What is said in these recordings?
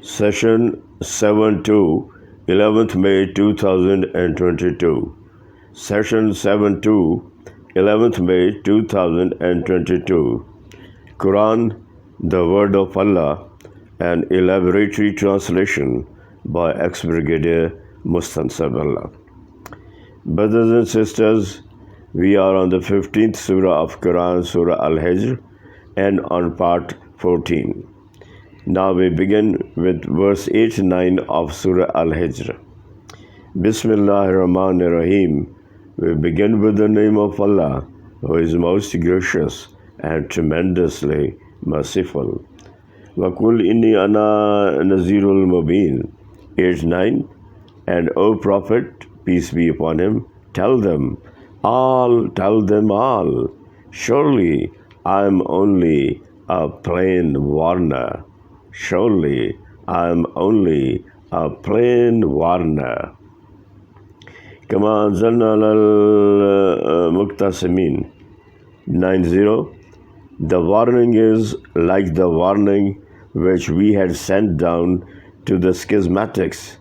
Session 7 to 11th May 2022. Session 7 to 11th May 2022. Quran, the Word of Allah, An Elaboratory Translation by ex-Brigadier Mustansab Allah. Brothers and sisters, we are on the 15th Surah of Quran, Surah Al-Hijr, and on part 14. Now we begin with verse 8-9 of Surah Al-Hijr. Bismillahir-Rahmanir-Rahim. We begin with the name of Allah, who is most gracious and tremendously merciful. وَقُلْ إِنِّي أَنَا نَذِيرُ الْمُبِينَ 8-9. And O Prophet, peace be upon him, tell them all, surely I am only a plain warner. Surely I am only a plain warner. كما أنزلنا على المقتسمين 9-0. The warning is like the warning which we had sent down to the schismatics,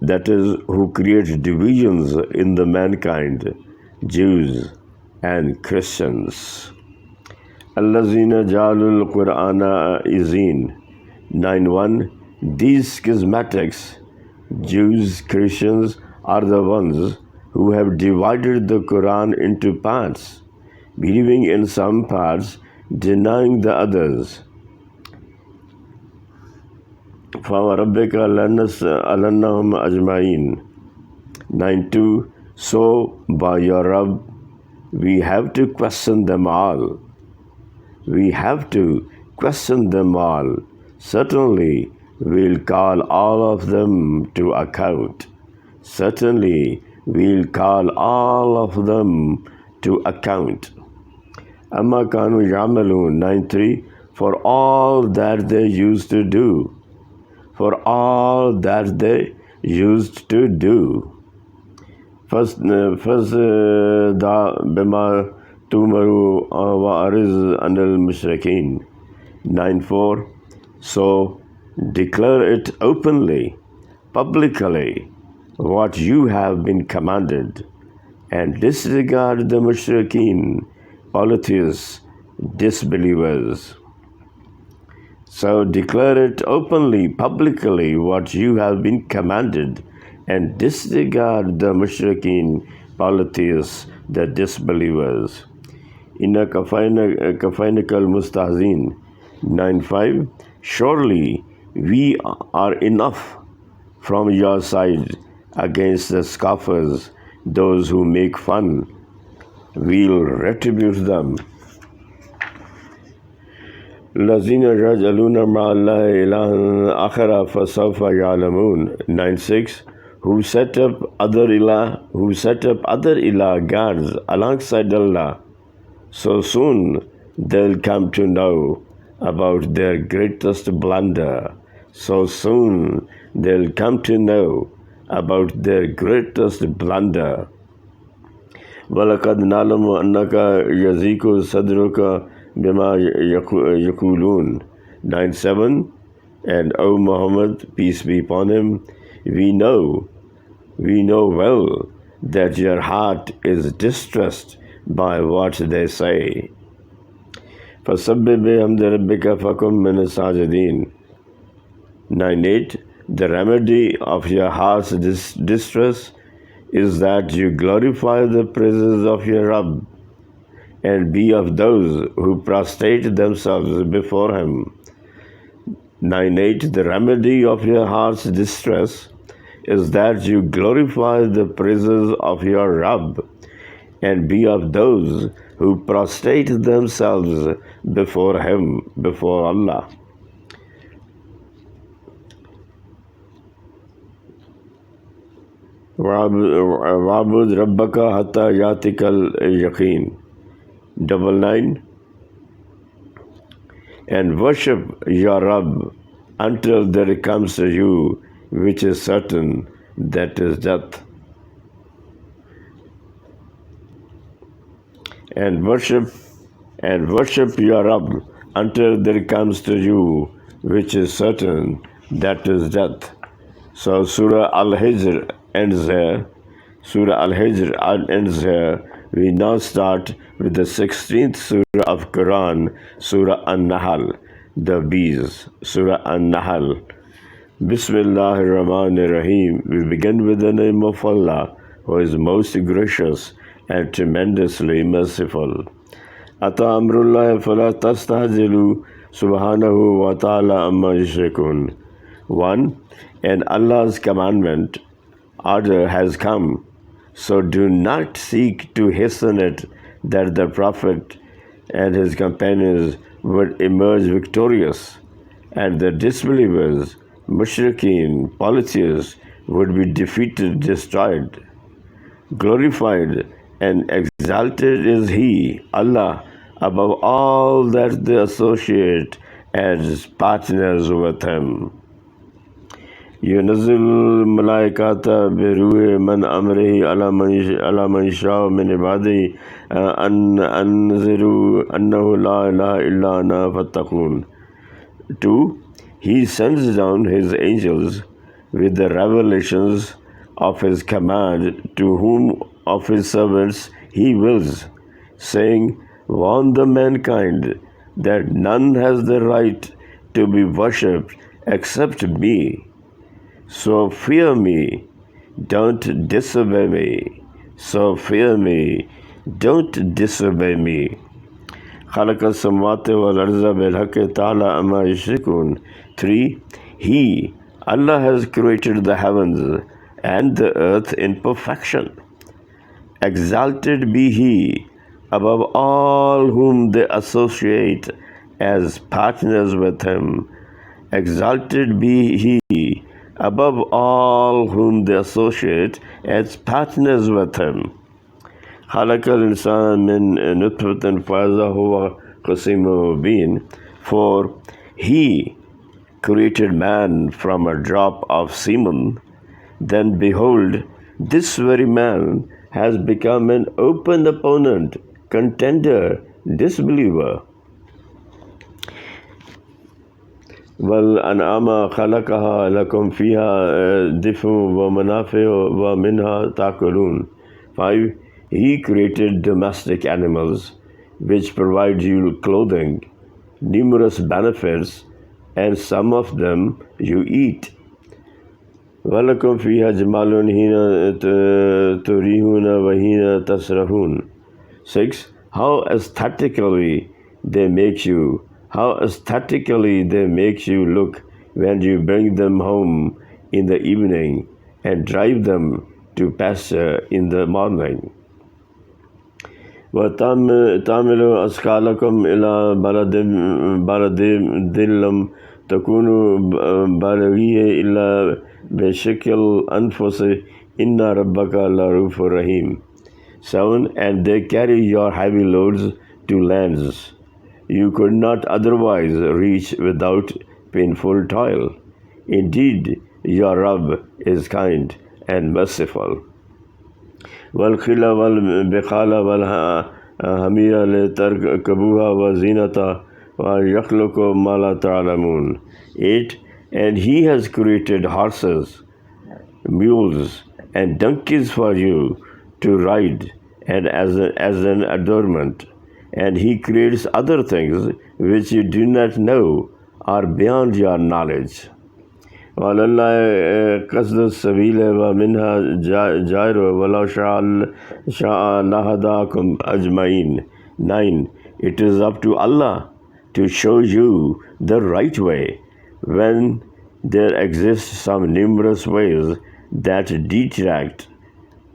that is, who create divisions in the mankind, Jews and Christians. Allazina jalul Qur'ana izin 9-1. These schismatics, Jews, Christians, are the ones who have divided the Quran into parts, believing in some parts, denying the others. فَوَرَبِّكَ لَنَسْأَلَنَّهُمْ أَجْمَعِينَ 9-2. So, by your Rabb, we have to question them all. We have to question them all. Certainly, we'll call all of them to account. Certainly, we'll call all of them to account. Amma kanu ya'malun 9-3. For all that they used to do. For all that they used to do. First, da bima tumaru wa ariz anil mushrikeen 9-4. So declare it openly, publicly, what you have been commanded, and disregard the mushrikeen, polytheists, disbelievers. So declare it openly, publicly, what you have been commanded, and disregard the mushrikeen, polytheists, the disbelievers. Inna kafainikal mustahzin 9-5. Surely we are enough from your side against the scoffers, those who make fun. We'll retribute them. Lazina rajaluna ma'allahi ilahan akhara fasawfa ya'lamun 9-6. Who set up other ilah gods alongside Allah, so soon they'll come to know about their greatest blunder. So soon they'll come to know about their greatest blunder. وَلَقَدْ نَعْلَمُ أَنَّكَ يَضِيقُ صَدْرُكَ بِمَا يَقُولُونَ 9-7. And O Muhammad, peace be upon him, we know well that your heart is distressed by what they say. فَسَبِّحْ بِحَمْدِ رَبِّكَ فَكُن مِّنَ السَّاجِدِينَ 9-8. The remedy of your heart's distress is that you glorify the praises of your Rabb and be of those who prostrate themselves before him. 9-8. The remedy of your heart's distress is that you glorify the praises of your Rabb and be of those who prostrate themselves before him, before Allah. وَعَبُدْ رَبَّكَ حَتَّى يَأْتِيَكَ الْيَقِينُ 9-9. And worship your Rabb until there comes to you which is certain, that is death. And worship your Rabb until there comes to you which is certain, that is death. So Surah Al-Hijr ends here. Surah Al-Hijr ends here. We now start with the 16th Surah of Quran, Surah An-Nahl, the bees, Surah An-Nahl. Bismillahir Rahmanir Rahim. We begin with the name of Allah, who is most gracious and tremendously merciful. Ata amrullahi fala tastahzilu subhanahu wa ta'ala amma yushrikun. 1. And Allah's commandment, order has come, so do not seek to hasten it, that the Prophet and his companions would emerge victorious, and the disbelievers, mushrikeen, polytheists, would be defeated, destroyed. Glorified and exalted is He, Allah, above all that they associate as partners with Him. ينزل الملائكة بروح من أمره على من يشاء من عباده أن أنذروا أنه لا إله إلا أنا فاتقون. 2. He sends down His angels with the revelations of His command to whom of His servants He wills, saying, warn the mankind that none has the right to be worshipped except me. So fear me, don't disobey me. So fear me, don't disobey me. خلق السماوات والأرض بالحق تعالى عما يشركون. 3. He, Allah, has created the heavens and the earth in perfection. Exalted be He above all whom they associate as partners with Him. Exalted be He above all whom they associate as partners with Him. خلق الإنسان من نطفة فإذا هو خصيم مبين. For He created man from a drop of semen, then behold, this very man has become an open opponent, contender, disbeliever. والأنعام خلقها لكم فيها دفء ومنافع ومنها تأكلون. 5. He created domestic animals which provide you clothing, numerous benefits, and some of them you eat. وَلَكُمْ فِيهَا جَمَالٌ حِينَ تُرِيحُونَ وَحِينَ تَسْرَحُونَ. 6. How aesthetically they make you look when you bring them home in the evening and drive them to pasture in the morning. وَتَعْمِلُ أَثْقَالَكُمْ إِلَى بَلَدٍ لَّمْ تَكُونُوا بَالِغِيهِ إِلَّا بِشِقِّ الْأَنفُسِ إِنَّ رَبَّكَ لَرَءُوفٌ رَحِيمٌ. 7. And they carry your heavy loads to lands you could not otherwise reach without painful toil. Indeed, your Rabb is kind and merciful. والخيل والبخال والحمير لتركبوها وزينة ويخلق ما لا تعلمون. 8. And He has created horses, mules, and donkeys for you to ride, and as an adornment. And He creates other things which you do not know or beyond your knowledge. وعلى الله قصد السبيل ومنها جائر ولو شاء لهداكم أجمعين. 9. It is up to Allah to show you the right way when there exist some numerous ways that detract,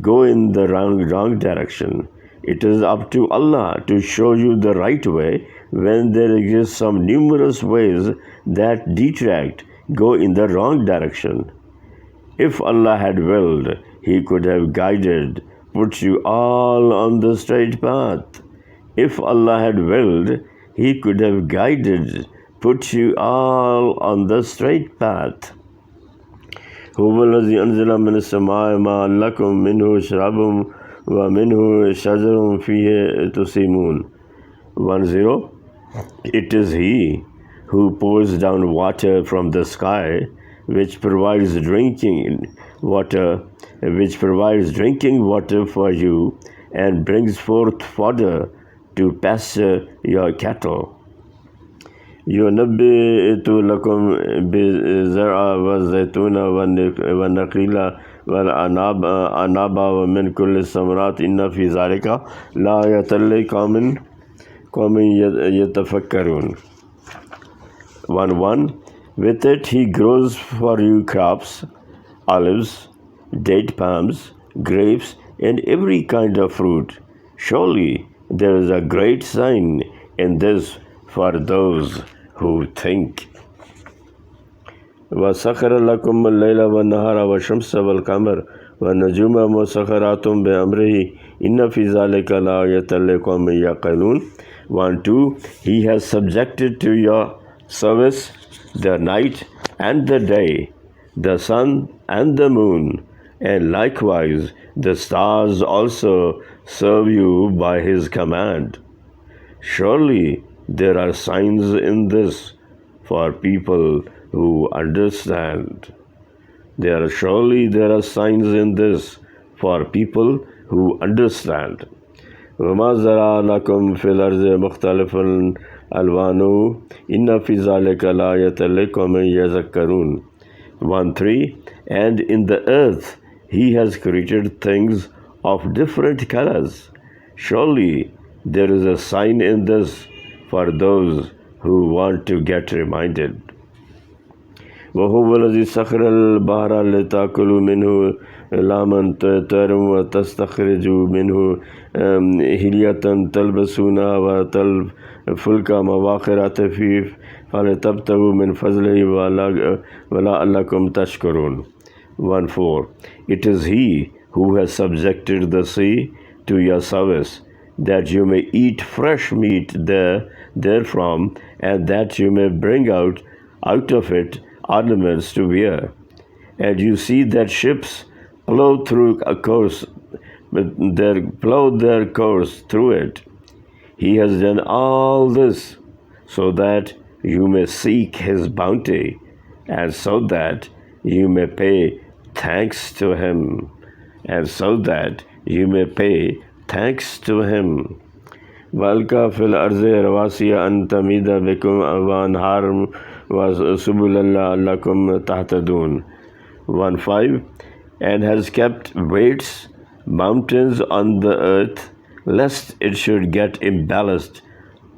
go in the wrong direction. It is up to Allah to show you the right way when there exist some numerous ways that detract, go in the wrong direction. If Allah had willed, He could have guided, put you all on the straight path. If Allah had willed, He could have guided, put you all on the straight path. هو الذي أنزل من السماء ماء لكم منه شراب ومنه شجر فيه تسيمون. 10. It is He who pours down water from the sky which provides drinking water for you, and brings forth fodder to pasture your cattle. ينبت لكم بالزرع والزيتون والنخيل والأعناب ومن كل الثمرات إن في ذلك لآية لقوم يتفكرون. 1:1 With it he grows for you crops, olives, date palms, grapes, and every kind of fruit. Surely there is a great sign in this for those who think. وَسَخَّرَ لَكُمُ اللَّيْلَ وَالنَّهَارَ وَالشَّمْسَ وَالْقَمَرَ وَالنُّجُومَ مُسَخَّرَاتٌ بِأَمْرِهِ إِنَّ فِي ذَلِكَ لَآيَةً لِقَوْمٍ يَعْقِلُونَ. 1:2 He has subjected to your service the night and the day, the sun and the moon, and likewise the stars also serve you by his command. Surely there are signs in this for people who understand. Surely there are signs in this for people who understand. وَمَا زَرَعَ لَكُمْ فِي الْأَرْضِ مُخْتَلِفًا أَلْوَانُهُ إِنَّ فِي ذَلِكَ لَآيَةً لِقَوْمٍ يَذَكَّرُونَ. 1:3 And in the earth he has created things of different colors. Surely there is a sign in this for those who want to get reminded. وهو الذي سخر البحر لتأكلوا منه لاما طيرا وتستخرجوا منه هلية تلبسونها وتلفلك مواخر فيه فلتبتغوا من فضله ولعلكم تشكرون. 1:4 It is he who has subjected the sea to your service, that you may eat fresh meat therefrom, and that you may bring out of it ornaments to wear. And you see that ships plow their course through it. He has done all this so that you may seek his bounty, and so that you may pay thanks to him. وَأَلْقَى فِي الْأَرْضِ رَوَاسِيَ أَن تَمِيدَ بِكُمْ وَأَنْهَارًا وَسُبُلًا لَعَلَّكُمْ تَهْتَدُونَ. 1:5 And has kept weights, mountains on the earth, lest it should get imbalanced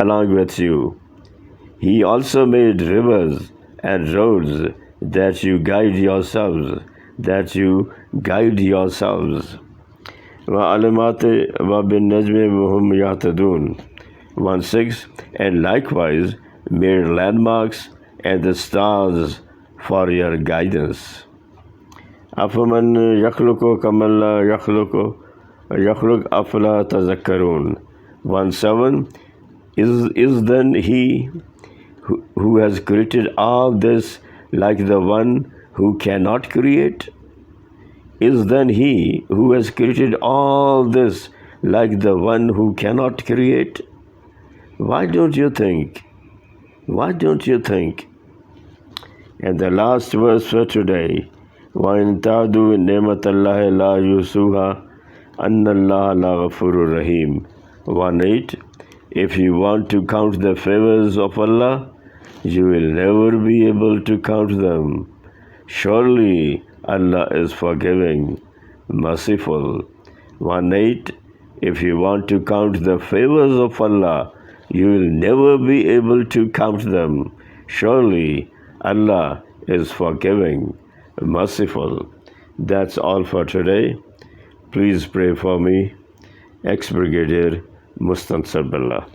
along with you. He also made rivers and roads that you guide yourselves. وَعَلَمَاتٍ وَبِالنَّجْمِ هُمْ يَهْتَدُونَ. 1:6 And likewise made landmarks and the stars for your guidance. أَفَمَنْ يَخْلُقُ كَمَنْ لَا يَخْلُقُ أَفَلَا تَذَكَّرُونَ. 1:7 Is then he who has created all this like the one who cannot create? Is then he who has created all this like the one who cannot create? Why don't you think? And the last verse for today, وَإِن تَعُدُّوا نِعْمَةَ اللَّهِ لَا يُحْصُوهَا أَنَّ اللَّهَ لَغَفُورٌ رَحِيمٌ. 1:8 If you want to count the favors of Allah, you will never be able to count them. Surely Allah is forgiving, merciful. 1:8 If you want to count the favors of Allah, you will never be able to count them. Surely Allah is forgiving, merciful. That's all for today. Please pray for me. Ex-Brigadier Mustansar Billah.